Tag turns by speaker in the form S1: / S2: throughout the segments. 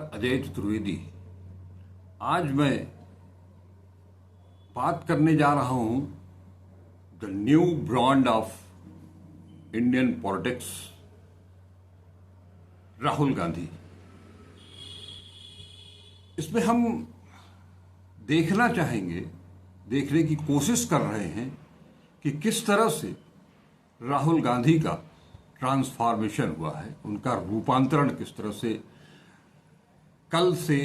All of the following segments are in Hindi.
S1: अजय चतुर्वेदी। आज मैं बात करने जा रहा हूं the new brand of Indian politics, Rahul Gandhi. इसमें हम देखना चाहेंगे, देखने की कोशिश कर रहे हैं कि किस तरह से राहुल गांधी का ट्रांसफॉर्मेशन हुआ है, उनका रूपांतरण किस तरह से कल से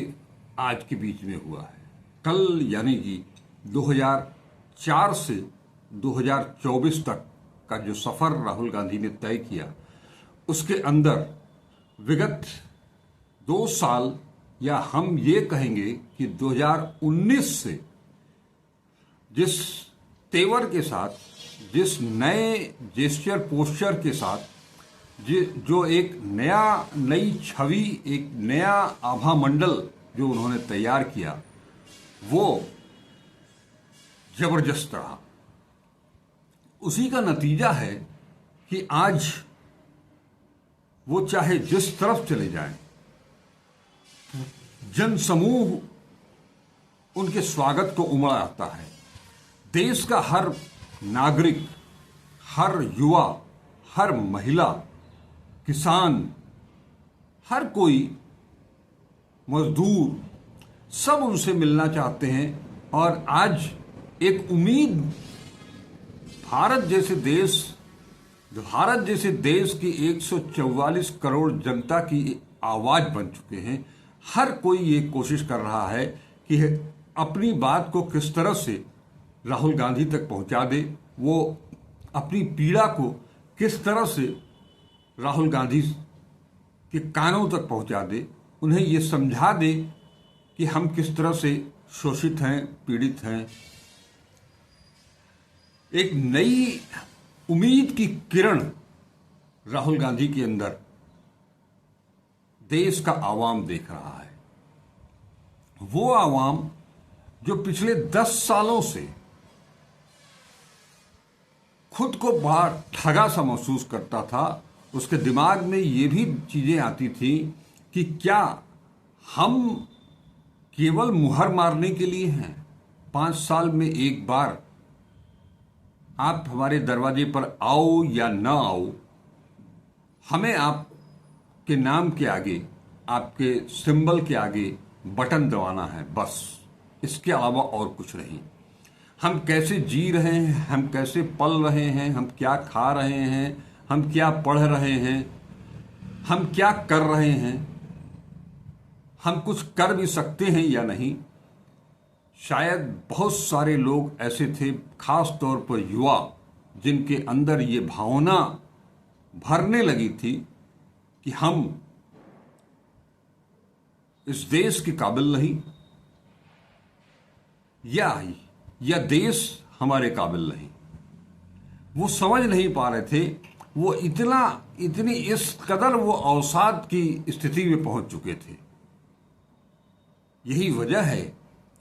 S1: आज के बीच में हुआ है। कल यानी कि 2004 से 2024 तक का जो सफर राहुल गांधी ने तय किया, उसके अंदर विगत 2 साल या हम ये कहेंगे कि 2019 से जिस तेवर के साथ, जिस नए जेस्चर पोस्चर के साथ, जो एक नई छवि, एक नया आभा मंडल जो उन्होंने तैयार किया, वो जबरदस्त रहा। उसी का नतीजा है कि आज वो चाहे जिस तरफ चले जाएं, जनसमूह उनके स्वागत को उमड़ आता है। देश का हर नागरिक, हर युवा, हर महिला, किसान, हर कोई, मजदूर, सब उनसे मिलना चाहते हैं। और आज एक उम्मीद, भारत जैसे देश की 144 करोड़ जनता की आवाज बन चुके हैं। हर कोई ये कोशिश कर रहा है कि अपनी बात को किस तरह से राहुल गांधी तक पहुंचा दे, वो अपनी पीड़ा को किस तरह से राहुल गांधी के कानों तक पहुंचा दे, उन्हें ये समझा दे कि हम किस तरह से शोषित हैं, पीड़ित हैं। एक नई उम्मीद की किरण राहुल गांधी के अंदर देश का आवाम देख रहा है। वो आवाम जो पिछले 10 सालों से खुद को बड़ा ठगा सा महसूस करता था, उसके दिमाग में ये भी चीजें आती थी कि क्या हम केवल मुहर मारने के लिए हैं। 5 साल में एक बार आप हमारे दरवाजे पर आओ या ना आओ, हमें आपके नाम के आगे, आपके सिंबल के आगे बटन दबाना है, बस। इसके अलावा और कुछ नहीं। हम कैसे जी रहे हैं, हम कैसे पल रहे हैं, हम क्या खा रहे हैं, हम क्या पढ़ रहे हैं, हम क्या कर रहे हैं, हम कुछ कर भी सकते हैं या नहीं। शायद बहुत सारे लोग ऐसे थे, खास तौर पर युवा, जिनके अंदर ये भावना भरने लगी थी कि हम इस देश के काबिल नहीं, या देश हमारे काबिल नहीं। वो समझ नहीं पा रहे थे। वो इतनी इस कदर वो अवसाद की स्थिति में पहुंच चुके थे। यही वजह है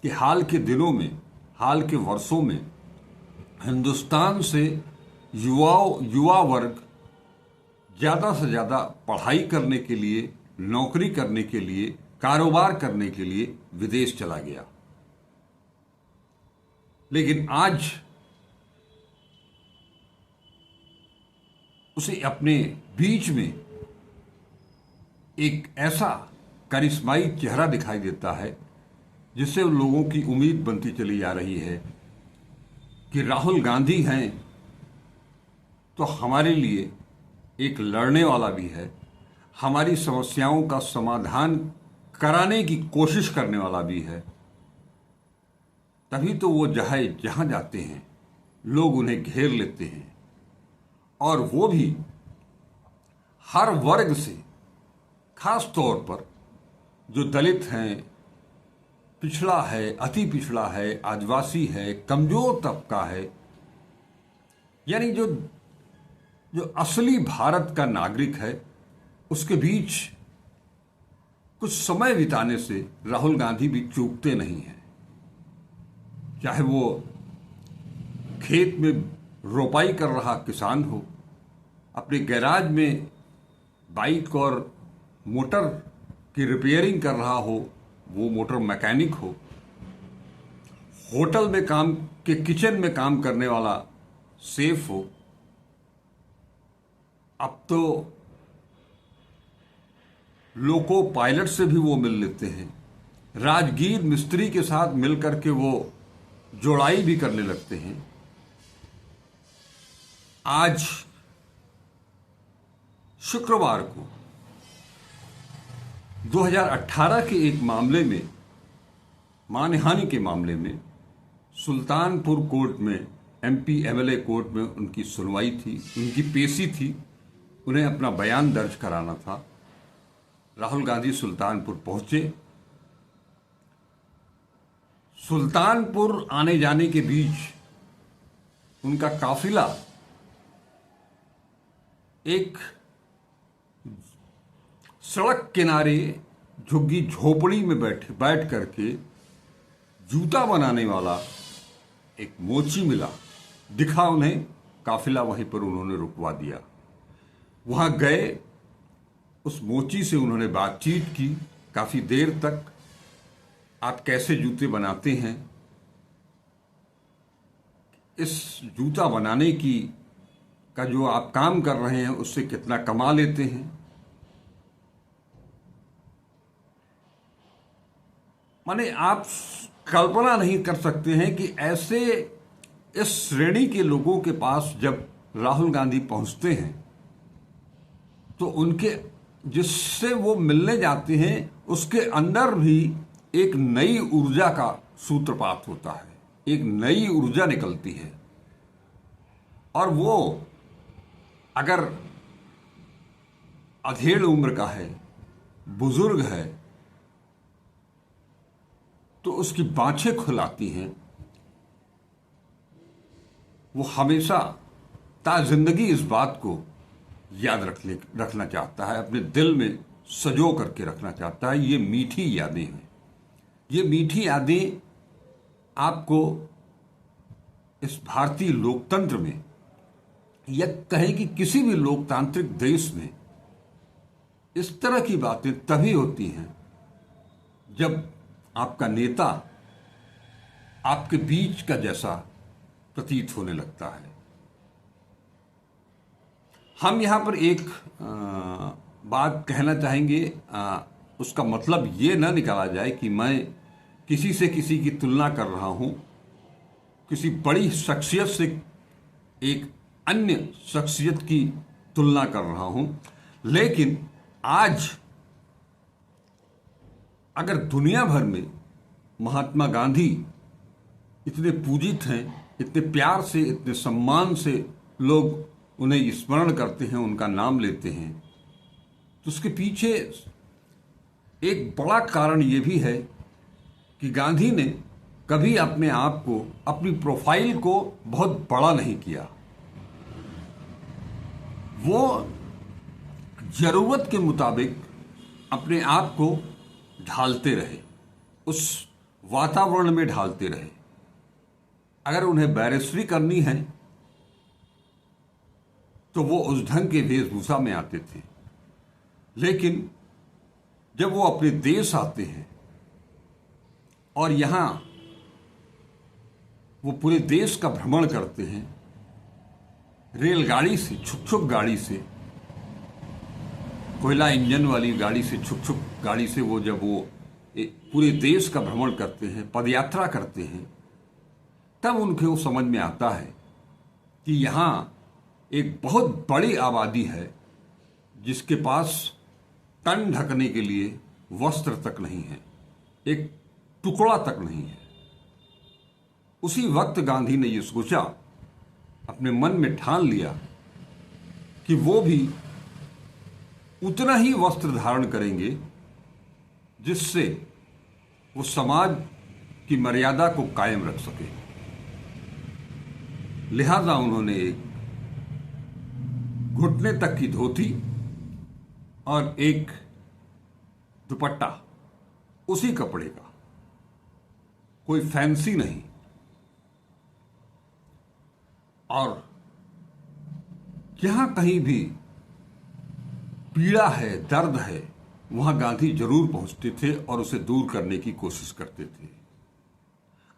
S1: कि हाल के दिनों में, हाल के वर्षों में हिंदुस्तान से युवा वर्ग ज्यादा से ज्यादा पढ़ाई करने के लिए, नौकरी करने के लिए, कारोबार करने के लिए विदेश चला गया। लेकिन आज उसे अपने बीच में एक ऐसा करिश्माई चेहरा दिखाई देता है, जिससे लोगों की उम्मीद बनती चली जा रही है कि राहुल गांधी हैं तो हमारे लिए एक लड़ने वाला भी है, हमारी समस्याओं का समाधान कराने की कोशिश करने वाला भी है। तभी तो वो जहां जाते हैं लोग उन्हें घेर लेते हैं, और वो भी हर वर्ग से, खास तौर पर जो दलित हैं, पिछड़ा है, अति पिछड़ा है, आदिवासी है, कमजोर तबका है, यानी जो असली भारत का नागरिक है, उसके बीच कुछ समय बिताने से राहुल गांधी भी चूकते नहीं हैं। चाहे वो खेत में रोपाई कर रहा किसान हो, अपने गैराज में बाइक और मोटर कि रिपेयरिंग कर रहा हो वो मोटर मैकेनिक हो, होटल में काम के किचन में काम करने वाला सेफ हो। अब तो लोको पायलट से भी वो मिल लेते हैं, राजगीर मिस्त्री के साथ मिलकर के वो जोड़ाई भी करने लगते हैं। आज शुक्रवार को 2018 के एक मामले में, मानहानि के मामले में, सुल्तानपुर कोर्ट में, एमपी एमएलए कोर्ट में उनकी सुनवाई थी, उनकी पेशी थी। उन्हें अपना बयान दर्ज कराना था। राहुल गांधी सुल्तानपुर पहुंचे। सुल्तानपुर आने जाने के बीच उनका काफिला एक सड़क किनारे झुग्गी झोपड़ी में बैठ करके जूता बनाने वाला एक मोची मिला, दिखा उन्हें। काफिला वहीं पर उन्होंने रुकवा दिया। वहां गए, उस मोची से उन्होंने बातचीत की काफी देर तक। आप कैसे जूते बनाते हैं, इस जूता बनाने का जो आप काम कर रहे हैं उससे कितना कमा लेते हैं। माने आप कल्पना नहीं कर सकते हैं कि ऐसे इस श्रेणी के लोगों के पास जब राहुल गांधी पहुंचते हैं तो उनके जिससे वो मिलने जाते हैं उसके अंदर भी एक नई ऊर्जा का सूत्रपात होता है, एक नई ऊर्जा निकलती है। और वो अगर अधेड़ उम्र का है, बुजुर्ग है, तो उसकी बाँछें खुलाती हैं। वो हमेशा ताजिंदगी इस बात को याद रखना चाहता है, अपने दिल में सजो करके रखना चाहता है। ये मीठी यादें हैं। ये मीठी यादें आपको इस भारतीय लोकतंत्र में, या कहें कि किसी भी लोकतांत्रिक देश में, इस तरह की बातें तभी होती हैं जब आपका नेता आपके बीच का जैसा प्रतीत होने लगता है। हम यहां पर एक बात कहना चाहेंगे, उसका मतलब ये ना निकाला जाए कि मैं किसी से किसी की तुलना कर रहा हूं, किसी बड़ी शख्सियत से एक अन्य शख्सियत की तुलना कर रहा हूं। लेकिन आज अगर दुनिया भर में महात्मा गांधी इतने पूजित हैं, इतने प्यार से, इतने सम्मान से लोग उन्हें स्मरण करते हैं, उनका नाम लेते हैं, तो उसके पीछे एक बड़ा कारण ये भी है कि गांधी ने कभी अपने आप को, अपनी प्रोफाइल को बहुत बड़ा नहीं किया। वो जरूरत के मुताबिक अपने आप को ढालते रहे, उस वातावरण में ढालते रहे। अगर उन्हें बैरिस्ट्री करनी है तो वो उस ढंग के वेशभूषा में आते थे। लेकिन जब वो अपने देश आते हैं और यहां वो पूरे देश का भ्रमण करते हैं, रेलगाड़ी से, छुक गाड़ी से, कोयला इंजन वाली गाड़ी से, छुक गाड़ी से वो जब वो पूरे देश का भ्रमण करते हैं, पदयात्रा करते हैं, तब उनके वो समझ में आता है कि यहाँ एक बहुत बड़ी आबादी है जिसके पास तन ढकने के लिए वस्त्र तक नहीं है, एक टुकड़ा तक नहीं है। उसी वक्त गांधी ने ये सोचा, अपने मन में ठान लिया कि वो भी उतना ही वस्त्र धारण करेंगे जिससे वो समाज की मर्यादा को कायम रख सके। लिहाजा उन्होंने एक घुटने तक की धोती और एक दुपट्टा उसी कपड़े का, कोई फैंसी नहीं, और जहां कहीं भी पीड़ा है, दर्द है, वहां गांधी जरूर पहुंचते थे और उसे दूर करने की कोशिश करते थे।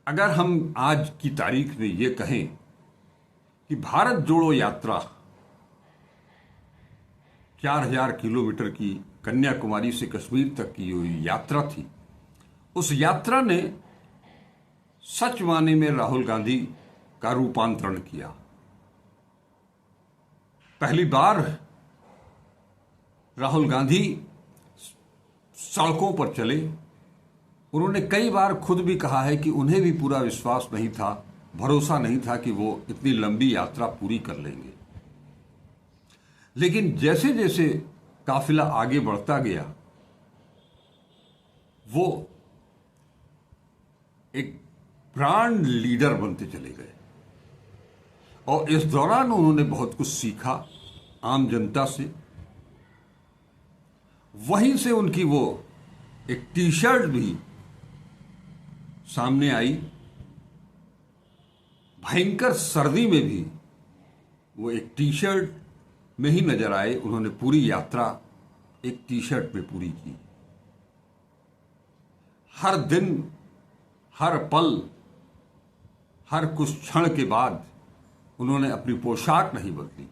S1: अगर हम आज की तारीख में ये कहें कि भारत जोड़ो यात्रा 4000 किलोमीटर की कन्याकुमारी से कश्मीर तक की हुई यात्रा थी, उस यात्रा ने सच माने में राहुल गांधी का रूपांतरण किया। पहली बार राहुल गांधी सड़कों पर चले। उन्होंने कई बार खुद भी कहा है कि उन्हें भी पूरा विश्वास नहीं था, भरोसा नहीं था कि वो इतनी लंबी यात्रा पूरी कर लेंगे। लेकिन जैसे जैसे काफिला आगे बढ़ता गया, वो एक ब्रांड लीडर बनते चले गए और इस दौरान उन्होंने बहुत कुछ सीखा आम जनता से। वहीं से उनकी वो एक टी शर्ट भी सामने आई। भयंकर सर्दी में भी वो एक टी शर्ट में ही नजर आए। उन्होंने पूरी यात्रा एक टी शर्ट में पूरी की। हर दिन, हर पल, हर कुछ क्षण के बाद उन्होंने अपनी पोशाक नहीं बदली,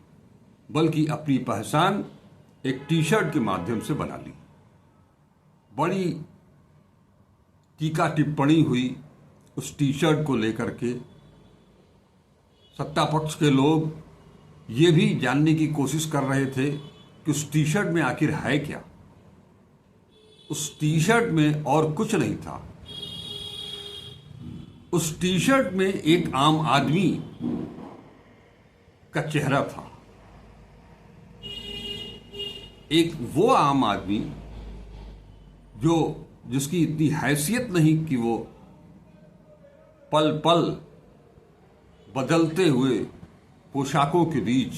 S1: बल्कि अपनी पहचान एक टी शर्ट के माध्यम से बना ली। बड़ी टीका टिप्पणी हुई उस टी शर्ट को लेकर के। सत्ता पक्ष के लोग ये भी जानने की कोशिश कर रहे थे कि उस टी शर्ट में आखिर है क्या। उस टी शर्ट में और कुछ नहीं था। उस टी शर्ट में एक आम आदमी का चेहरा था। एक वो आम आदमी जिसकी इतनी हैसियत नहीं कि वो पल पल बदलते हुए पोशाकों के बीच,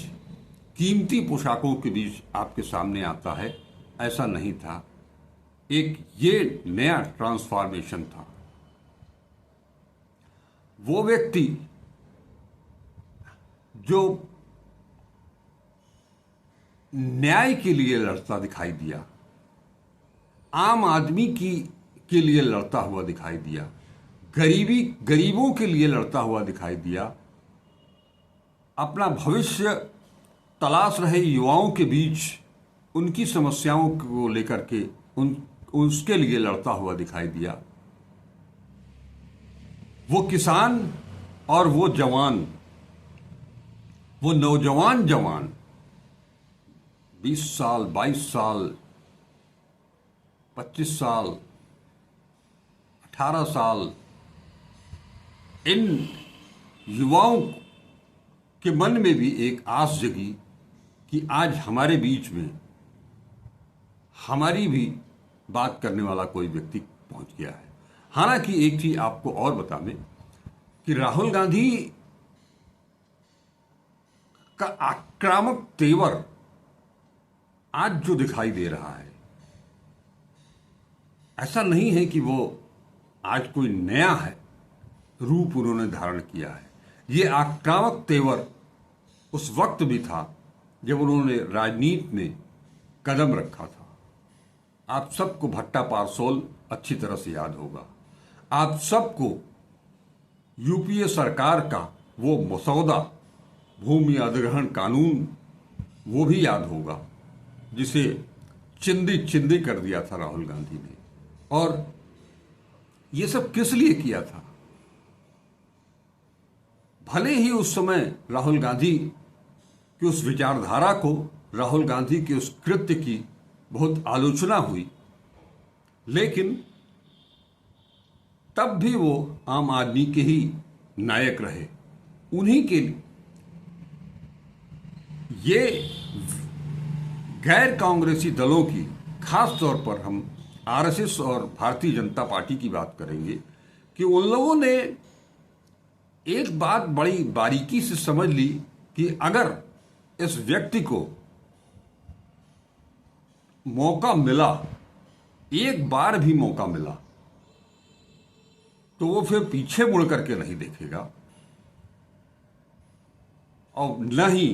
S1: कीमती पोशाकों के बीच आपके सामने आता है, ऐसा नहीं था। एक ये नया ट्रांसफॉर्मेशन था। वो व्यक्ति जो न्याय के लिए लड़ता दिखाई दिया, आम आदमी के लिए लड़ता हुआ दिखाई दिया, गरीबों के लिए लड़ता हुआ दिखाई दिया, अपना भविष्य तलाश रहे युवाओं के बीच उनकी समस्याओं को लेकर के उसके लिए लड़ता हुआ दिखाई दिया। वो किसान और वो जवान, वो नौजवान जवान 20 साल, 22 साल, 25 साल, 18 साल, इन युवाओं के मन में भी एक आस जगी कि आज हमारे बीच में हमारी भी बात करने वाला कोई व्यक्ति पहुंच गया है। हालांकि एक चीज आपको और बता दें कि राहुल गांधी का आक्रामक तेवर आज जो दिखाई दे रहा है, ऐसा नहीं है कि वो आज कोई नया है रूप उन्होंने धारण किया है। ये आक्रामक तेवर उस वक्त भी था जब उन्होंने राजनीति में कदम रखा था। आप सबको भट्टा पारसोल अच्छी तरह से याद होगा। आप सबको यूपीए सरकार का वो मसौदा, भूमि अधिग्रहण कानून, वो भी याद होगा, जिसे चिंदी चिंदी कर दिया था राहुल गांधी ने। और ये सब किस लिए किया था? भले ही उस समय राहुल गांधी की उस विचारधारा को, राहुल गांधी के उस कृत्य की बहुत आलोचना हुई, लेकिन तब भी वो आम आदमी के ही नायक रहे। उन्हीं के ये गैर कांग्रेसी दलों की, खास तौर पर हम आरएसएस और भारतीय जनता पार्टी की बात करेंगे, कि उन लोगों ने एक बात बड़ी बारीकी से समझ ली कि अगर इस व्यक्ति को मौका मिला, एक बार भी मौका मिला, तो वो फिर पीछे मुड़ करके नहीं देखेगा और न ही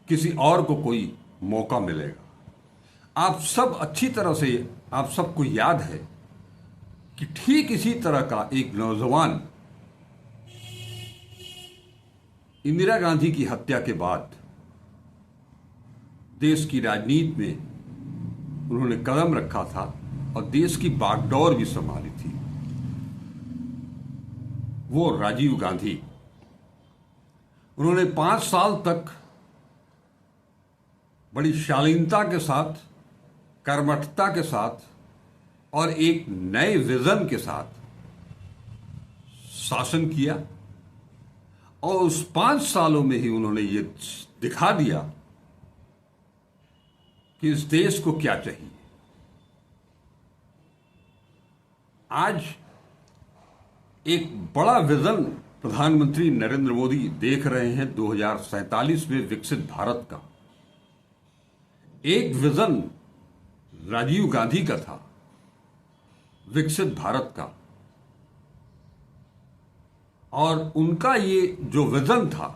S1: किसी और को कोई मौका मिलेगा। आप सब अच्छी तरह से आप सबको याद है कि ठीक इसी तरह का एक नौजवान इंदिरा गांधी की हत्या के बाद देश की राजनीति में उन्होंने कदम रखा था और देश की बागडोर भी संभाली थी। वो राजीव गांधी, उन्होंने 5 साल तक बड़ी शालीनता के साथ, कर्मठता के साथ और एक नए विजन के साथ शासन किया और उस 5 सालों में ही उन्होंने ये दिखा दिया कि इस देश को क्या चाहिए। आज एक बड़ा विजन प्रधानमंत्री नरेंद्र मोदी देख रहे हैं 2047 में विकसित भारत का। एक विजन राजीव गांधी का था विकसित भारत का, और उनका ये जो विजन था,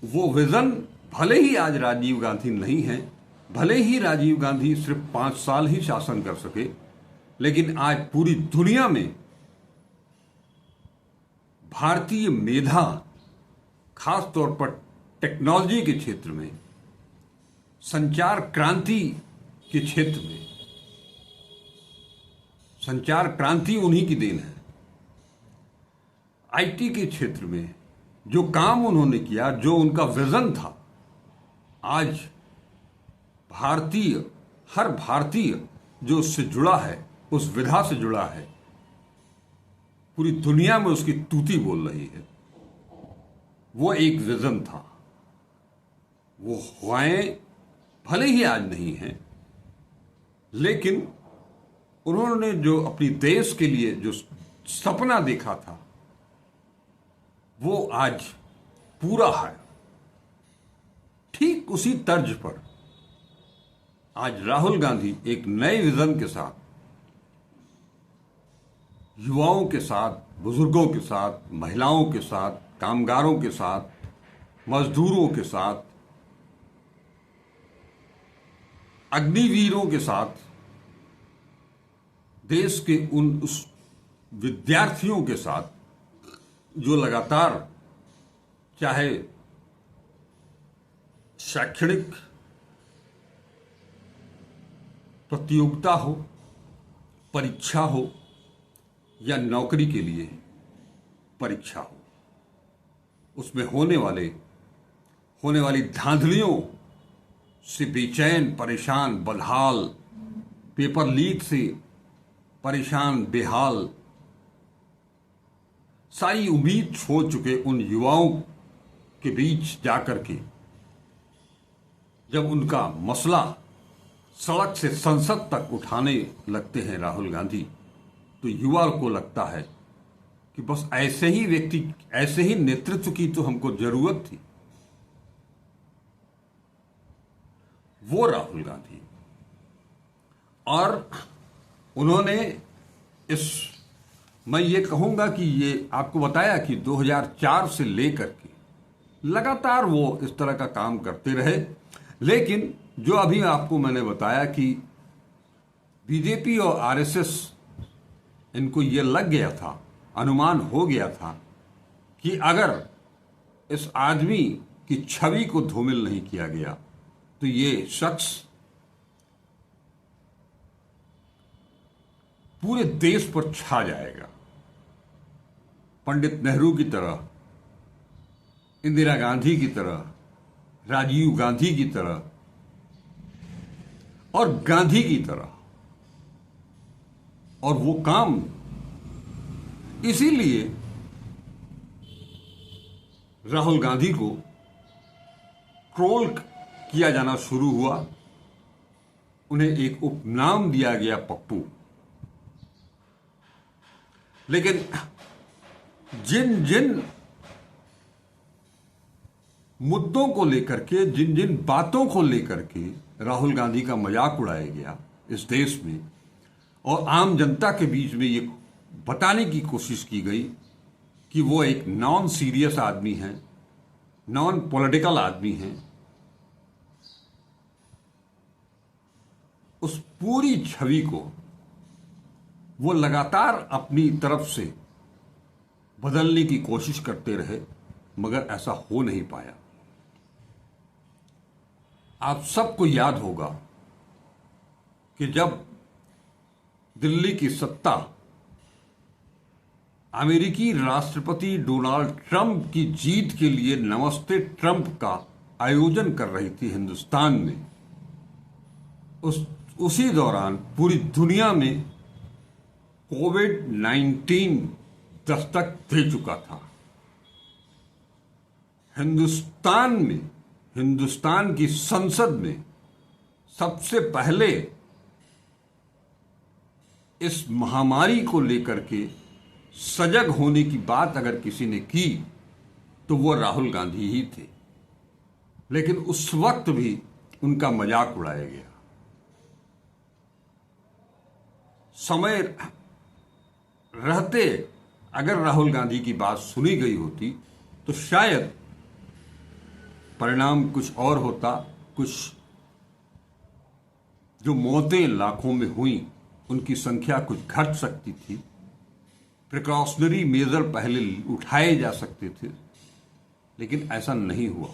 S1: वो विजन भले ही आज राजीव गांधी नहीं है, भले ही राजीव गांधी सिर्फ 5 साल ही शासन कर सके, लेकिन आज पूरी दुनिया में भारतीय मेधा, खास तौर पर टेक्नोलॉजी के क्षेत्र में, संचार क्रांति के क्षेत्र में, संचार क्रांति उन्हीं की देन है। आईटी के क्षेत्र में जो काम उन्होंने किया, जो उनका विजन था, आज हर भारतीय जो उससे जुड़ा है, उस विधा से जुड़ा है, पूरी दुनिया में उसकी तूती बोल रही है। वो एक विजन था। वो हवाएं भले ही आज नहीं हैं, लेकिन उन्होंने जो अपनी देश के लिए जो सपना देखा था, वो आज पूरा है। ठीक उसी तर्ज पर आज राहुल गांधी एक नए विजन के साथ, युवाओं के साथ, बुजुर्गों के साथ, महिलाओं के साथ, कामगारों के साथ, मजदूरों के साथ, अग्निवीरों के साथ, देश के उस विद्यार्थियों के साथ जो लगातार चाहे शैक्षणिक प्रतियोगिता हो, परीक्षा हो, या नौकरी के लिए परीक्षा हो, उसमें होने वाली धांधलियों से बेचैन, परेशान, बदहाल, पेपर लीक से परेशान, बेहाल, सारी उम्मीद छोड़ चुके उन युवाओं के बीच जाकर के जब उनका मसला सड़क से संसद तक उठाने लगते हैं राहुल गांधी, तो युवा को लगता है कि बस ऐसे ही व्यक्ति, ऐसे ही नेतृत्व की तो हमको जरूरत थी। वो राहुल गांधी, और उन्होंने मैं ये कहूंगा कि ये आपको बताया कि 2004 से लेकर के लगातार वो इस तरह का काम करते रहे। लेकिन जो अभी आपको मैंने बताया कि बीजेपी और आरएसएस, इनको ये लग गया था, अनुमान हो गया था कि अगर इस आदमी की छवि को धूमिल नहीं किया गया तो ये शख्स पूरे देश पर छा जाएगा। पंडित नेहरू की तरह, इंदिरा गांधी की तरह, राजीव गांधी की तरह और गांधी की तरह। और वो काम इसीलिए राहुल गांधी को ट्रोल किया जाना शुरू हुआ। उन्हें एक उपनाम दिया गया, पप्पू। लेकिन जिन जिन मुद्दों को लेकर के, जिन जिन बातों को लेकर के राहुल गांधी का मजाक उड़ाया गया इस देश में, और आम जनता के बीच में ये बताने की कोशिश की गई कि वो एक नॉन सीरियस आदमी है, नॉन पॉलिटिकल आदमी है, उस पूरी छवि को वो लगातार अपनी तरफ से बदलने की कोशिश करते रहे, मगर ऐसा हो नहीं पाया। आप सबको याद होगा कि जब दिल्ली की सत्ता अमेरिकी राष्ट्रपति डोनाल्ड ट्रंप की जीत के लिए नमस्ते ट्रंप का आयोजन कर रही थी हिंदुस्तान में, उसी दौरान पूरी दुनिया में कोविड-19 दस्तक दे चुका था। हिंदुस्तान की संसद में सबसे पहले इस महामारी को लेकर के सजग होने की बात अगर किसी ने की तो वो राहुल गांधी ही थे, लेकिन उस वक्त भी उनका मजाक उड़ाया गया। समय रहते अगर राहुल गांधी की बात सुनी गई होती तो शायद परिणाम कुछ और होता। कुछ जो मौतें लाखों में हुई उनकी संख्या कुछ घट सकती थी, प्रिकॉशनरी मेजर पहले उठाए जा सकते थे, लेकिन ऐसा नहीं हुआ।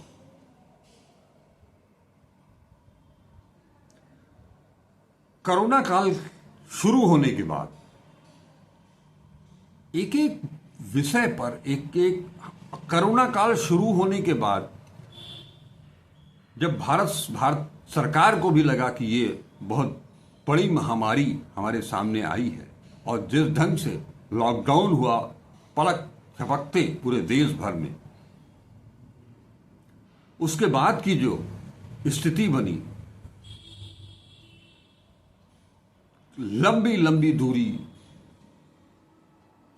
S1: कोरोना काल शुरू होने के बाद एक एक विषय पर कोरोना काल शुरू होने के बाद जब भारत सरकार को भी लगा कि ये बहुत बड़ी महामारी हमारे सामने आई है और जिस ढंग से लॉकडाउन हुआ पलक झपकते पूरे देश भर में, उसके बाद की जो स्थिति बनी, लंबी लंबी दूरी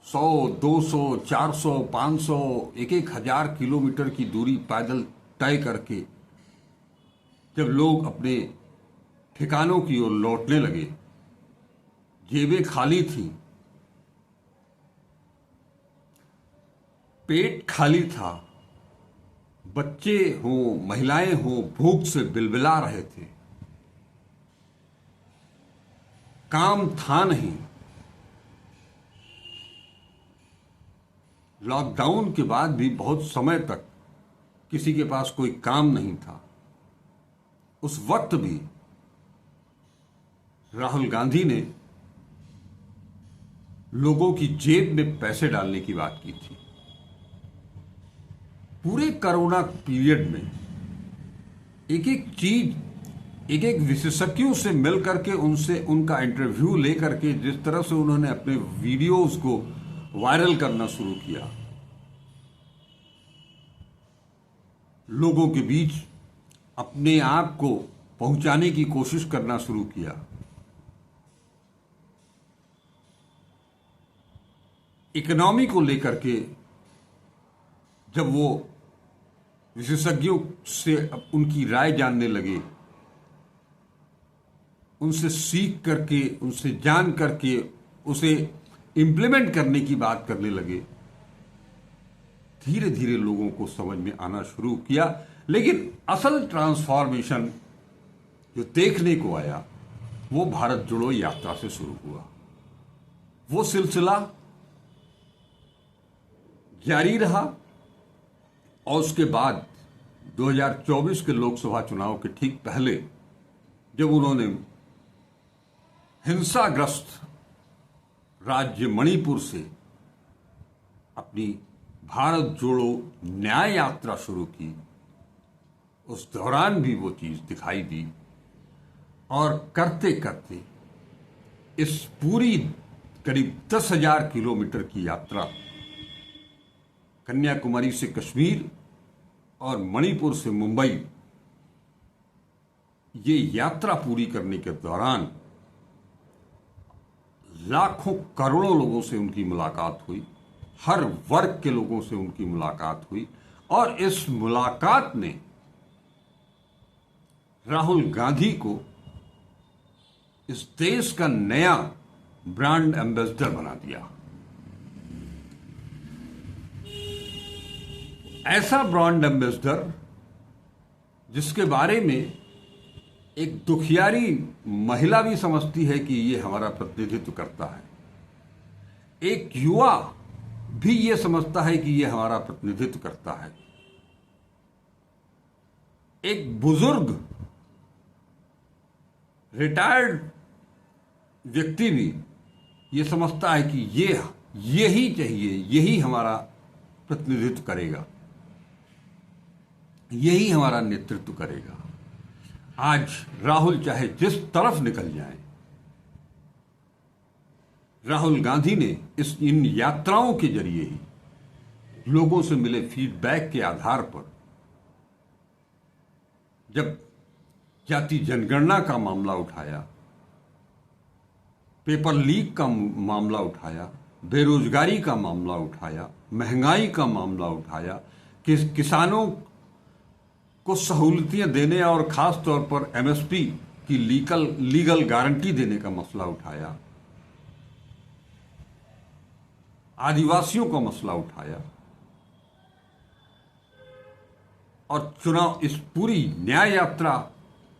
S1: 100, 200, 400, 500, 1,000 किलोमीटर की दूरी पैदल तय करके जब लोग अपने ठिकानों की ओर लौटने लगे, जेबें खाली थीं, पेट खाली था, बच्चे हों महिलाएं हों भूख से बिलबिला रहे थे, काम था नहीं। लॉकडाउन के बाद भी बहुत समय तक किसी के पास कोई काम नहीं था। उस वक्त भी राहुल गांधी ने लोगों की जेब में पैसे डालने की बात की थी। पूरे कोरोना पीरियड में एक एक चीज, एक एक विशेषज्ञों से मिल करके उनसे उनका इंटरव्यू लेकर के जिस तरह से उन्होंने अपने वीडियोस को वायरल करना शुरू किया, लोगों के बीच अपने आप को पहुंचाने की कोशिश करना शुरू किया, इकोनॉमी को लेकर के जब वो विशेषज्ञों से उनकी राय जानने लगे, उनसे सीख करके, उनसे जान करके उसे इम्प्लीमेंट करने की बात करने लगे, धीरे धीरे लोगों को समझ में आना शुरू किया। लेकिन असल ट्रांसफॉर्मेशन जो देखने को आया वो भारत जोड़ो यात्रा से शुरू हुआ। वो सिलसिला जारी रहा और उसके बाद 2024 के लोकसभा चुनाव के ठीक पहले जब उन्होंने हिंसाग्रस्त राज्य मणिपुर से अपनी भारत जोड़ो न्याय यात्रा शुरू की, उस दौरान भी वो चीज दिखाई दी और करते करते इस पूरी करीब 10,000 किलोमीटर की यात्रा कन्याकुमारी से कश्मीर और मणिपुर से मुंबई, ये यात्रा पूरी करने के दौरान लाखों करोड़ों लोगों से उनकी मुलाकात हुई, हर वर्ग के लोगों से उनकी मुलाकात हुई और इस मुलाकात ने राहुल गांधी को इस देश का नया ब्रांड एम्बेसडर बना दिया। ऐसा ब्रांड एम्बेसडर जिसके बारे में एक दुखियारी महिला भी समझती है कि ये हमारा प्रतिनिधित्व करता है, एक युवा भी ये समझता है कि ये हमारा प्रतिनिधित्व करता है, एक बुजुर्ग रिटायर्ड व्यक्ति भी ये समझता है कि यही चाहिए, यही हमारा प्रतिनिधित्व करेगा, यही हमारा नेतृत्व करेगा। आज राहुल चाहे जिस तरफ निकल जाए, राहुल गांधी ने इन यात्राओं के जरिए ही लोगों से मिले फीडबैक के आधार पर, जब जाति जनगणना का मामला उठाया, पेपर लीक का मामला उठाया, बेरोजगारी का मामला उठाया, महंगाई का मामला उठाया, किसानों को सहूलतें देने और खास तौर पर एमएसपी की लीगल गारंटी देने का मसला उठाया, आदिवासियों का मसला उठाया, और चुनाव, इस पूरी न्याय यात्रा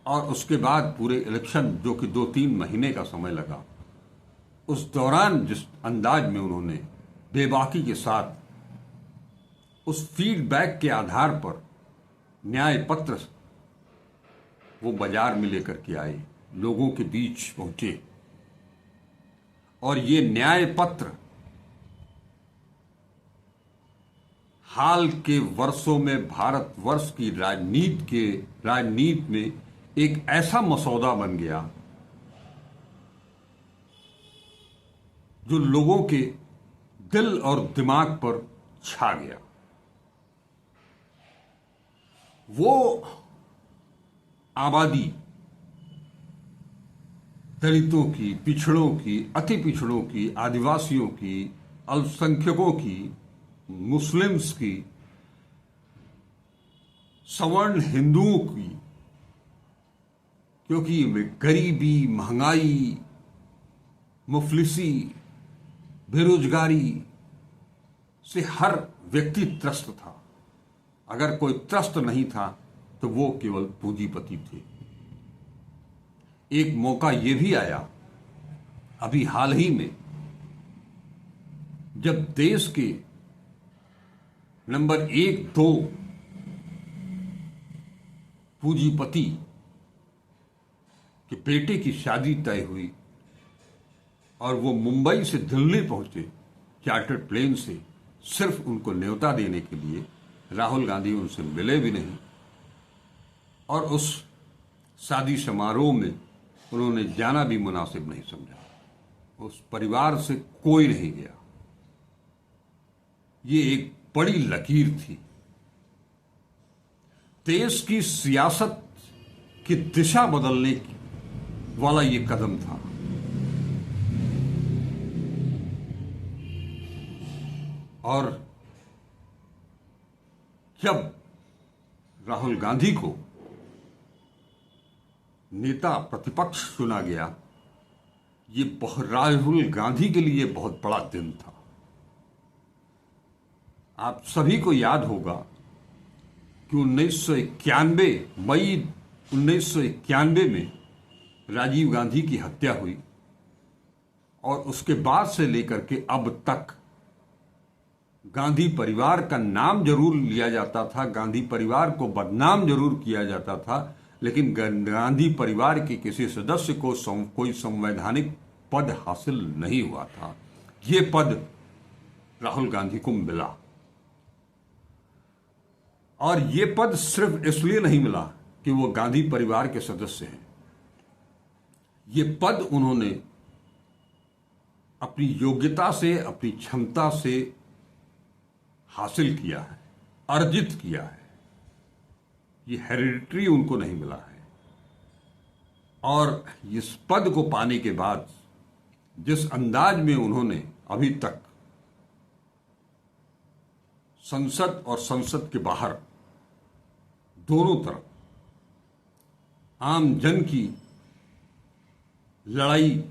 S1: और उसके बाद पूरे इलेक्शन, जो कि 2-3 महीने का समय लगा, उस दौरान जिस अंदाज में उन्होंने बेबाकी के साथ उस फीडबैक के आधार पर न्याय पत्र वो बाजार में लेकर के आए, लोगों के बीच पहुंचे, और ये न्याय पत्र हाल के वर्षों में भारतवर्ष की राजनीति में एक ऐसा मसौदा बन गया जो लोगों के दिल और दिमाग पर छा गया। वो आबादी, दलितों की, पिछड़ों की, अति पिछड़ों की, आदिवासियों की, अल्पसंख्यकों की, मुस्लिम्स की, सवर्ण हिंदुओं की, क्योंकि गरीबी, महंगाई, मुफलिसी, बेरोजगारी से हर व्यक्ति त्रस्त था। अगर कोई त्रस्त नहीं था तो वो केवल पूंजीपति थे। एक मौका ये भी आया अभी हाल ही में, जब देश के नंबर 1-2 पूंजीपति के बेटे की शादी तय हुई और वो मुंबई से दिल्ली पहुंचे चार्टर्ड प्लेन से, सिर्फ उनको न्योता देने के लिए। राहुल गांधी उनसे मिले भी नहीं, और उस शादी समारोह में उन्होंने जाना भी मुनासिब नहीं समझा। उस परिवार से कोई नहीं गया। ये एक बड़ी लकीर थी। देश की सियासत की दिशा बदलने वाला ये कदम था। और जब राहुल गांधी को नेता प्रतिपक्ष चुना गया, ये राहुल गांधी के लिए बहुत बड़ा दिन था। आप सभी को याद होगा कि 1991 मई 1991 में राजीव गांधी की हत्या हुई, और उसके बाद से लेकर के अब तक गांधी परिवार का नाम जरूर लिया जाता था, गांधी परिवार को बदनाम जरूर किया जाता था, लेकिन गांधी परिवार के किसी सदस्य को कोई संवैधानिक पद हासिल नहीं हुआ था। ये पद राहुल गांधी को मिला, और ये पद सिर्फ इसलिए नहीं मिला कि वो गांधी परिवार के सदस्य हैं। ये पद उन्होंने अपनी योग्यता से, अपनी क्षमता से हासिल किया है, अर्जित किया है। ये हेरिडिटरी उनको नहीं मिला है। और इस पद को पाने के बाद जिस अंदाज में उन्होंने अभी तक संसद और संसद के बाहर दोनों तरफ आम जन की लड़ाई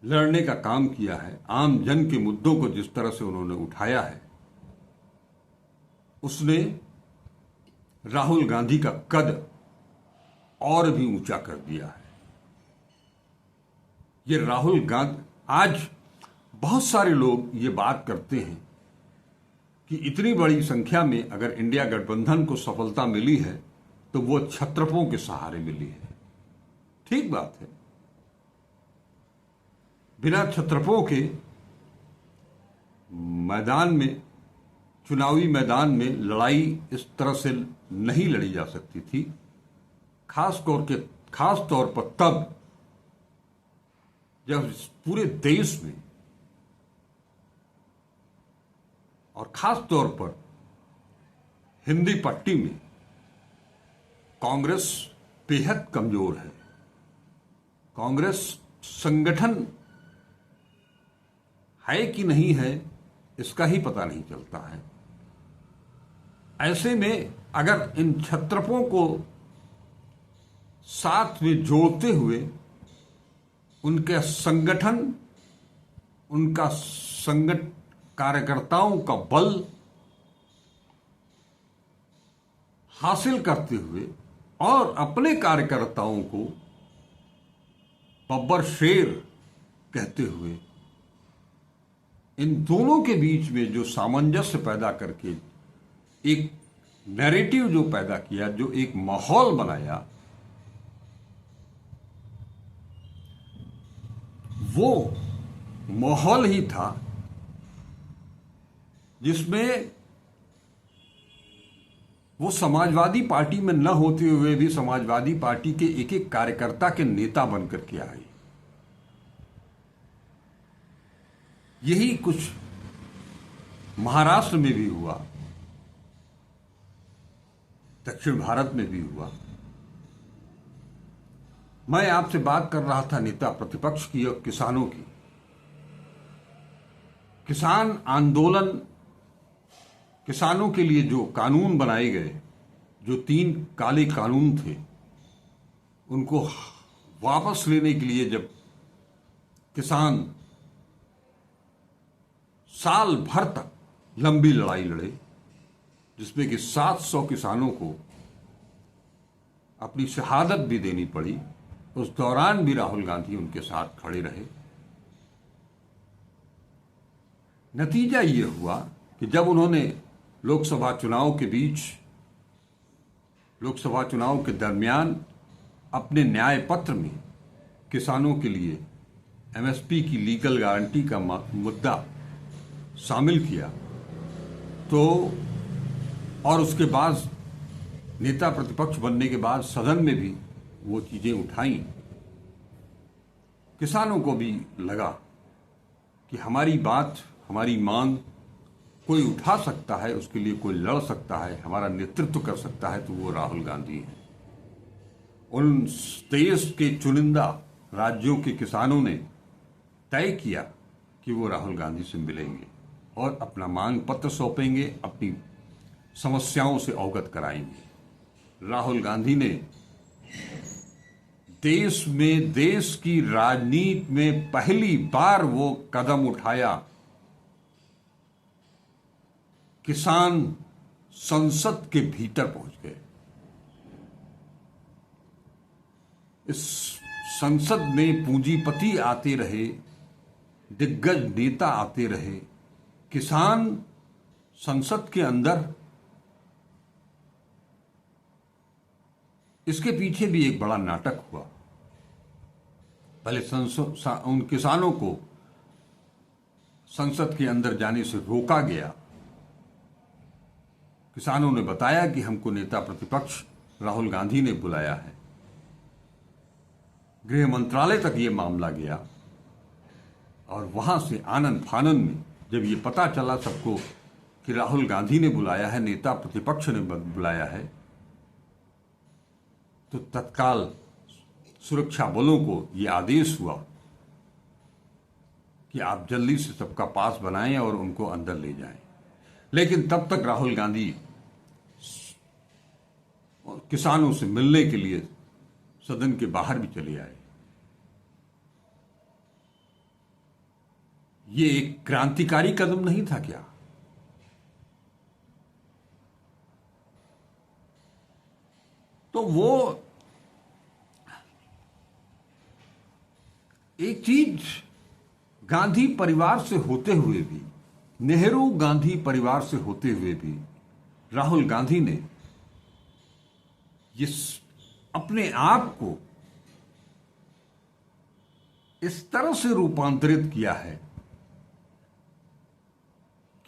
S1: लड़ने का काम किया है, आम जन के मुद्दों को जिस तरह से उन्होंने उठाया है, उसने राहुल गांधी का कद और भी ऊंचा कर दिया है। ये राहुल गांधी, आज बहुत सारे लोग ये बात करते हैं कि इतनी बड़ी संख्या में अगर इंडिया गठबंधन को सफलता मिली है तो वो छत्रपों के सहारे मिली है। ठीक बात है, बिना छत्रपों के मैदान में, चुनावी मैदान में लड़ाई इस तरह से नहीं लड़ी जा सकती थी। खास तौर पर तब जब पूरे देश में और खास तौर पर हिंदी पट्टी में कांग्रेस बेहद कमजोर है। कांग्रेस संगठन है कि नहीं है इसका ही पता नहीं चलता है। ऐसे में अगर इन छत्रपों को साथ में जोड़ते हुए उनके संगठन, उनका कार्यकर्ताओं का बल हासिल करते हुए और अपने कार्यकर्ताओं को बब्बर शेर कहते हुए इन दोनों के बीच में जो सामंजस्य पैदा करके एक नैरेटिव जो पैदा किया, जो एक माहौल बनाया, वो माहौल ही था जिसमें वो समाजवादी पार्टी में न होते हुए भी समाजवादी पार्टी के एक एक कार्यकर्ता के नेता बनकर के आए। यही कुछ महाराष्ट्र में भी हुआ, दक्षिण भारत में भी हुआ। मैं आपसे बात कर रहा था नेता प्रतिपक्ष की और किसानों की। किसान आंदोलन, किसानों के लिए जो कानून बनाए गए, जो 3 काले कानून थे, उनको वापस लेने के लिए जब किसान साल भर तक लंबी लड़ाई लड़े, जिसमें कि 700 किसानों को अपनी शहादत भी देनी पड़ी, उस दौरान भी राहुल गांधी उनके साथ खड़े रहे। नतीजा ये हुआ कि जब उन्होंने लोकसभा चुनाव के दरमियान अपने न्याय पत्र में किसानों के लिए एमएसपी की लीगल गारंटी का मुद्दा शामिल किया, तो और उसके बाद नेता प्रतिपक्ष बनने के बाद सदन में भी वो चीजें उठाई। किसानों को भी लगा कि हमारी बात, हमारी मांग कोई उठा सकता है, उसके लिए कोई लड़ सकता है, हमारा नेतृत्व कर सकता है, तो वो राहुल गांधी है। उन देश के चुनिंदा राज्यों के किसानों ने तय किया कि वो राहुल गांधी से मिलेंगे और अपना मांग पत्र सौंपेंगे, अपनी समस्याओं से अवगत कराएंगे। राहुल गांधी ने देश की राजनीति में पहली बार वो कदम उठाया। किसान संसद के भीतर पहुंच गए। इस संसद में पूंजीपति आते रहे, दिग्गज नेता आते रहे। किसान संसद के अंदर, इसके पीछे भी एक बड़ा नाटक हुआ। पहले उन किसानों को संसद के अंदर जाने से रोका गया। किसानों ने बताया कि हमको नेता प्रतिपक्ष राहुल गांधी ने बुलाया है। गृह मंत्रालय तक ये मामला गया और वहां से आनन फानन में जब ये पता चला सबको कि राहुल गांधी ने बुलाया है, नेता प्रतिपक्ष ने बुलाया है, तो तत्काल सुरक्षा बलों को ये आदेश हुआ कि आप जल्दी से सबका पास बनाएं और उनको अंदर ले जाएं। लेकिन तब तक राहुल गांधी किसानों से मिलने के लिए सदन के बाहर भी चले आए। ये एक क्रांतिकारी कदम नहीं था क्या? तो वो एक चीज गांधी परिवार से होते हुए भी, नेहरू गांधी परिवार से होते हुए भी राहुल गांधी ने अपने आप को इस तरह से रूपांतरित किया है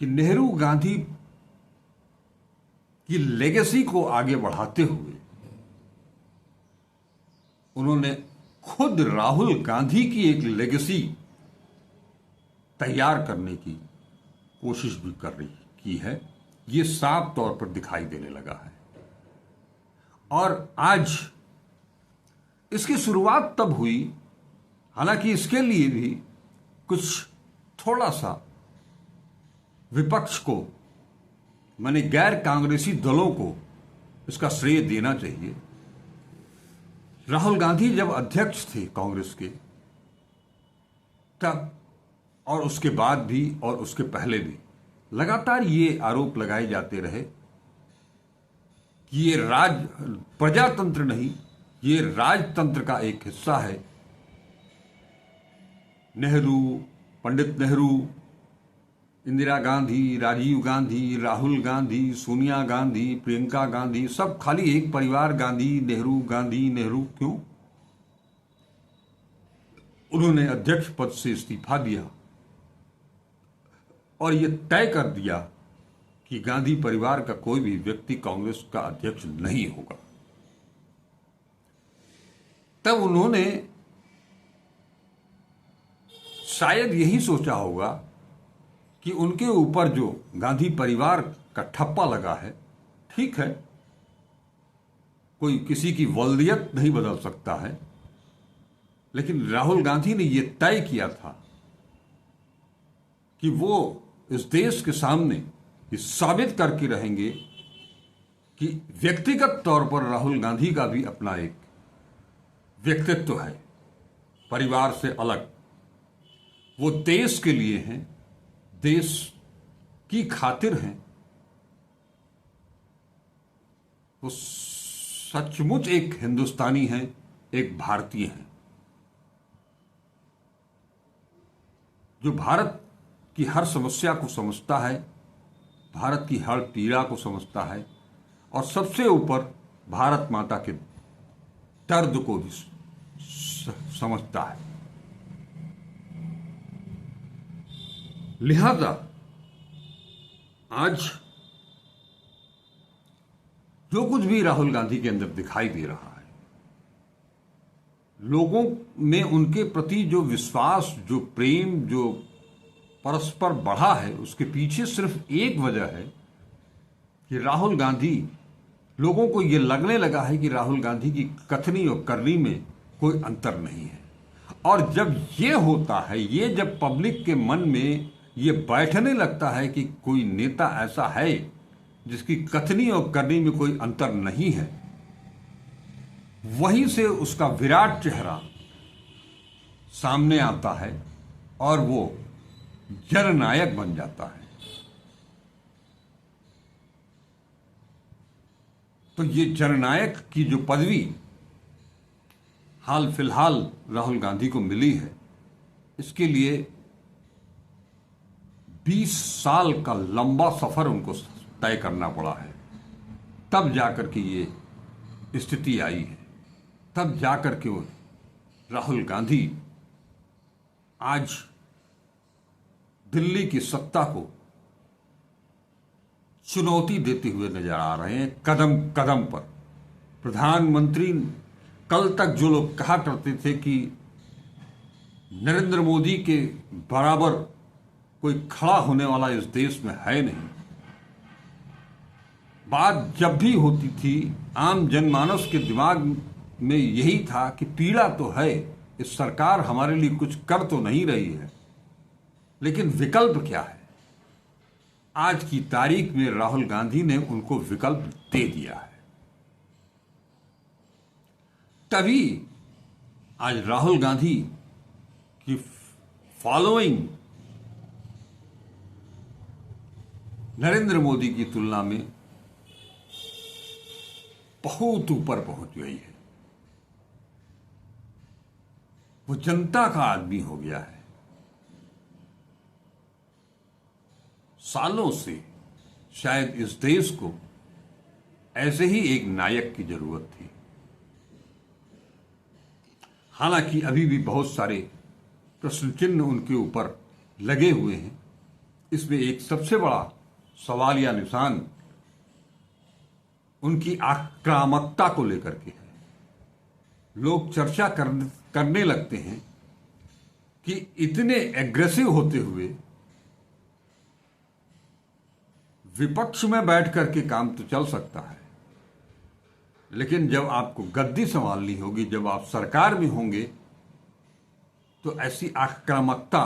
S1: कि नेहरू गांधी की लेगेसी को आगे बढ़ाते हुए उन्होंने खुद राहुल गांधी की एक लेगेसी तैयार करने की कोशिश भी की है। ये साफ तौर पर दिखाई देने लगा है। और आज इसकी शुरुआत तब हुई, हालांकि इसके लिए भी कुछ थोड़ा सा विपक्ष को, माने गैर कांग्रेसी दलों को इसका श्रेय देना चाहिए। राहुल गांधी जब अध्यक्ष थे कांग्रेस के, तब और उसके बाद भी और उसके पहले भी लगातार ये आरोप लगाए जाते रहे कि ये प्रजातंत्र नहीं, ये राजतंत्र का एक हिस्सा है। नेहरू, पंडित नेहरू, इंदिरा गांधी, राजीव गांधी, राहुल गांधी, सोनिया गांधी, प्रियंका गांधी, सब खाली एक परिवार, गांधी नेहरू, गांधी नेहरू। क्यों? उन्होंने अध्यक्ष पद से इस्तीफा दिया और यह तय कर दिया कि गांधी परिवार का कोई भी व्यक्ति कांग्रेस का अध्यक्ष नहीं होगा। तब उन्होंने शायद यही सोचा होगा कि उनके ऊपर जो गांधी परिवार का ठप्पा लगा है, ठीक है, कोई किसी की वल्दियत नहीं बदल सकता है, लेकिन राहुल गांधी ने यह तय किया था कि वो इस देश के सामने ये साबित करके रहेंगे कि व्यक्तिगत तौर पर राहुल गांधी का भी अपना एक व्यक्तित्व है, परिवार से अलग। वो देश के लिए हैं, देश की खातिर हैं। वो सचमुच एक हिंदुस्तानी हैं, एक भारतीय हैं, जो भारत की हर समस्या को समझता है, भारत की हर पीड़ा को समझता है और सबसे ऊपर भारत माता के दर्द को भी समझता है। लिहाजा आज जो कुछ भी राहुल गांधी के अंदर दिखाई दे रहा है, लोगों में उनके प्रति जो विश्वास, जो प्रेम, जो परस्पर बढ़ा है, उसके पीछे सिर्फ एक वजह है कि राहुल गांधी, लोगों को यह लगने लगा है कि राहुल गांधी की कथनी और करनी में कोई अंतर नहीं है। और जब ये होता है, ये जब पब्लिक के मन में ये बैठने लगता है कि कोई नेता ऐसा है जिसकी कथनी और करनी में कोई अंतर नहीं है, वहीं से उसका विराट चेहरा सामने आता है और वो जननायक बन जाता है। तो ये जननायक की जो पदवी हाल फिलहाल राहुल गांधी को मिली है, इसके लिए 20 साल का लंबा सफर उनको तय करना पड़ा है। तब जाकर के ये स्थिति आई है, तब जाकर के वो राहुल गांधी आज दिल्ली की सत्ता को चुनौती देते हुए नजर आ रहे हैं, कदम कदम पर। प्रधानमंत्री, कल तक जो लोग कहा करते थे कि नरेंद्र मोदी के बराबर कोई खड़ा होने वाला इस देश में है नहीं, बात जब भी होती थी आम जनमानस के दिमाग में यही था कि पीड़ा तो है, इस सरकार हमारे लिए कुछ कर तो नहीं रही है, लेकिन विकल्प क्या है। आज की तारीख में राहुल गांधी ने उनको विकल्प दे दिया है। तभी आज राहुल गांधी की फॉलोइंग नरेंद्र मोदी की तुलना में बहुत ऊपर पहुंच गई है। वो जनता का आदमी हो गया है। सालों से शायद इस देश को ऐसे ही एक नायक की जरूरत थी। हालांकि अभी भी बहुत सारे प्रश्न चिन्ह उनके ऊपर लगे हुए हैं। इसमें एक सबसे बड़ा सवाल या निशान उनकी आक्रामकता को लेकर के है। लोग चर्चा करने लगते हैं कि इतने एग्रेसिव होते हुए विपक्ष में बैठ करके काम तो चल सकता है, लेकिन जब आपको गद्दी संभालनी होगी, जब आप सरकार में होंगे, तो ऐसी आक्रामकता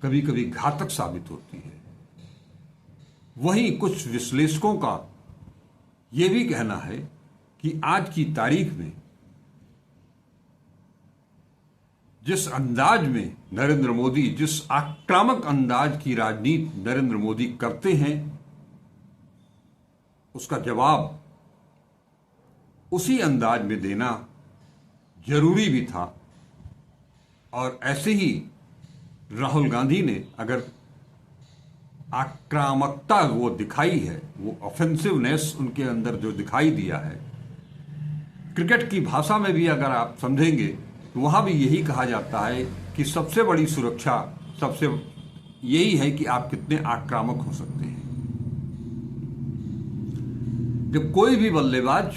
S1: कभी कभी घातक साबित होती है। वहीं कुछ विश्लेषकों का यह भी कहना है कि आज की तारीख में जिस अंदाज में नरेंद्र मोदी, जिस आक्रामक अंदाज की राजनीति नरेंद्र मोदी करते हैं, उसका जवाब उसी अंदाज में देना जरूरी भी था। और ऐसे ही राहुल गांधी ने अगर आक्रामकता वो दिखाई है, वो ऑफेंसिवनेस उनके अंदर जो दिखाई दिया है, क्रिकेट की भाषा में भी अगर आप समझेंगे तो वहां भी यही कहा जाता है कि सबसे बड़ी सुरक्षा सबसे यही है कि आप कितने आक्रामक हो सकते हैं। जब कोई भी बल्लेबाज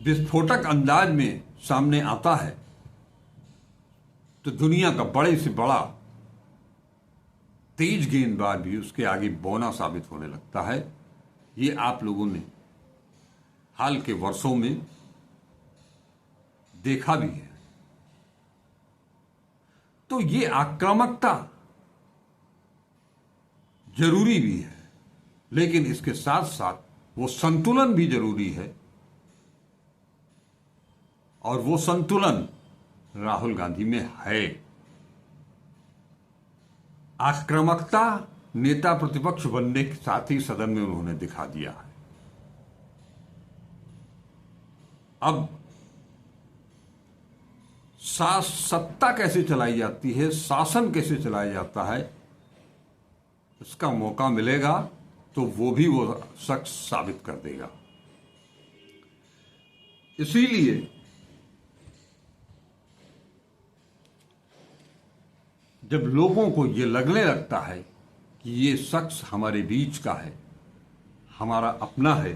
S1: विस्फोटक अंदाज में सामने आता है तो दुनिया का बड़े से बड़ा तेज गेंदबाज भी उसके आगे बौना साबित होने लगता है। ये आप लोगों ने हाल के वर्षों में देखा भी है। तो ये आक्रामकता जरूरी भी है, लेकिन इसके साथ साथ वो संतुलन भी जरूरी है। और वो संतुलन राहुल गांधी में है। आक्रामकता नेता प्रतिपक्ष बनने के साथ ही सदन में उन्होंने दिखा दिया है। अब सत्ता कैसे चलाई जाती है, शासन कैसे चलाया जाता है, इसका मौका मिलेगा तो वो भी वो शख्स साबित कर देगा। इसीलिए जब लोगों को ये लगने लगता है कि ये शख्स हमारे बीच का है, हमारा अपना है,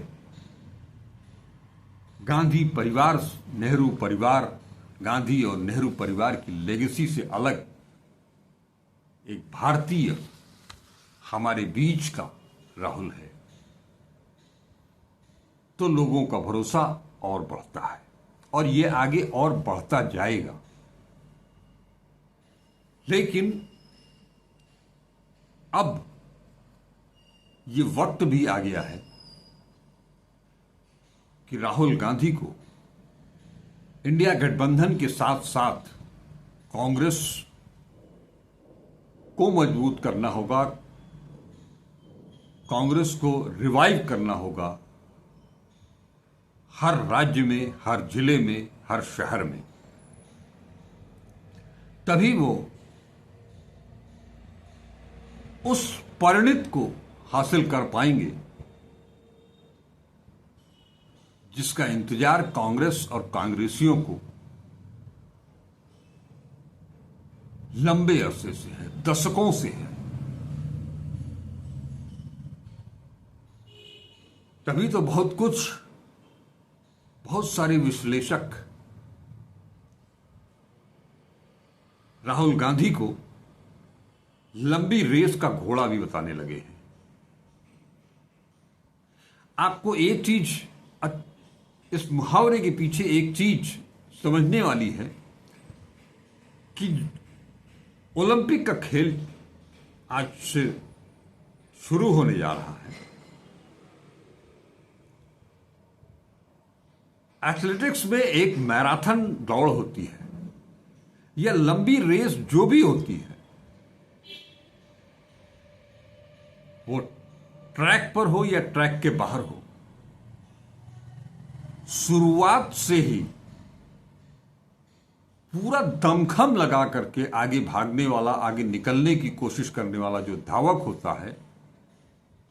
S1: गांधी परिवार, नेहरू परिवार, गांधी और नेहरू परिवार की लेगेसी से अलग एक भारतीय हमारे बीच का राहुल है, तो लोगों का भरोसा और बढ़ता है और ये आगे और बढ़ता जाएगा। लेकिन अब ये वक्त भी आ गया है कि राहुल गांधी को इंडिया गठबंधन के साथ साथ कांग्रेस को मजबूत करना होगा, कांग्रेस को रिवाइव करना होगा हर राज्य में, हर जिले में, हर शहर में। तभी वो उस परिणति को हासिल कर पाएंगे जिसका इंतजार कांग्रेस और कांग्रेसियों को लंबे अरसे से है, दशकों से है। तभी तो बहुत सारे विश्लेषक राहुल गांधी को लंबी रेस का घोड़ा भी बताने लगे हैं। आपको एक चीज, इस मुहावरे के पीछे एक चीज समझने वाली है कि ओलंपिक का खेल आज से शुरू होने जा रहा है। एथलेटिक्स में एक मैराथन दौड़ होती है या लंबी रेस जो भी होती है, वो ट्रैक पर हो या ट्रैक के बाहर हो, शुरुआत से ही पूरा दमखम लगा करके आगे भागने वाला, आगे निकलने की कोशिश करने वाला जो धावक होता है,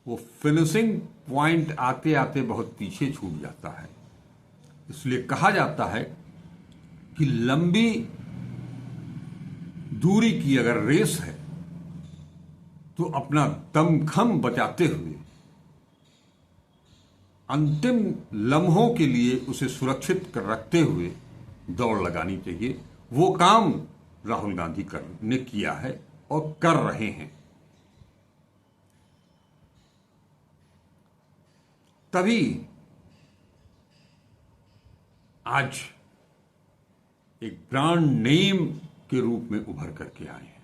S1: वो फिनिशिंग पॉइंट आते आते बहुत पीछे छूट जाता है। इसलिए कहा जाता है कि लंबी दूरी की अगर रेस है तो अपना दमखम बचाते हुए अंतिम लम्हों के लिए उसे सुरक्षित कर रखते हुए दौड़ लगानी चाहिए। वो काम राहुल गांधी ने किया है और कर रहे हैं। तभी आज एक ब्रांड नेम के रूप में उभर करके आए हैं।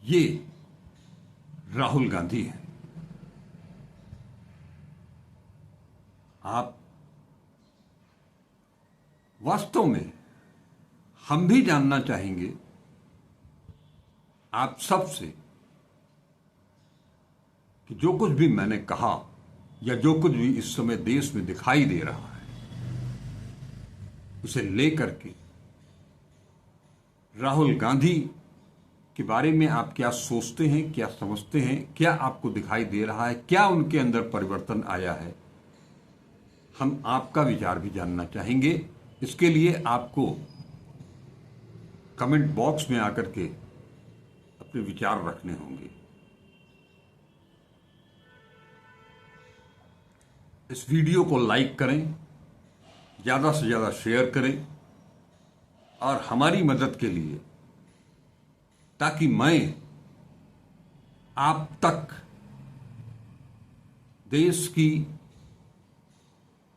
S1: ये राहुल गांधी हैं। आप वास्तव में हम भी जानना चाहेंगे आप सबसे कि जो कुछ भी मैंने कहा या जो कुछ भी इस समय देश में दिखाई दे रहा है, उसे लेकर के राहुल गांधी के बारे में आप क्या सोचते हैं, क्या समझते हैं, क्या आपको दिखाई दे रहा है, क्या उनके अंदर परिवर्तन आया है, हम आपका विचार भी जानना चाहेंगे। इसके लिए आपको कमेंट बॉक्स में आकर के अपने विचार रखने होंगे। इस वीडियो को लाइक करें, ज़्यादा से ज़्यादा शेयर करें और हमारी मदद के लिए, ताकि मैं आप तक देश की,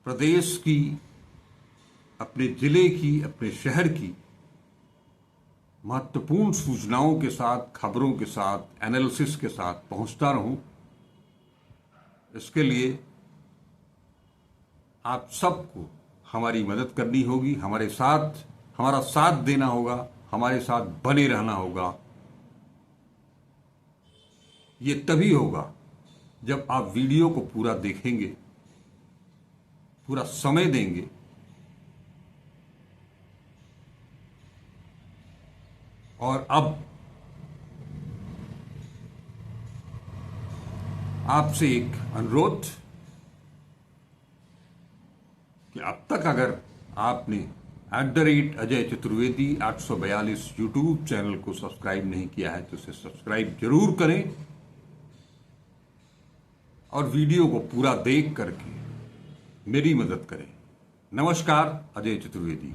S1: प्रदेश की, अपने जिले की, अपने शहर की महत्वपूर्ण सूचनाओं के साथ, खबरों के साथ, एनालिसिस के साथ पहुंचता रहूं। इसके लिए आप सबको हमारी मदद करनी होगी, हमारा साथ देना होगा, हमारे साथ बने रहना होगा। ये तभी होगा जब आप वीडियो को पूरा देखेंगे, पूरा समय देंगे और अब आपसे एक अनुरोध कि अब तक अगर आपने @अजय चतुर्वेदी 842 यूट्यूब चैनल को सब्सक्राइब नहीं किया है तो इसे सब्सक्राइब जरूर करें और वीडियो को पूरा देख करके मेरी मदद करें। नमस्कार, अजय चतुर्वेदी।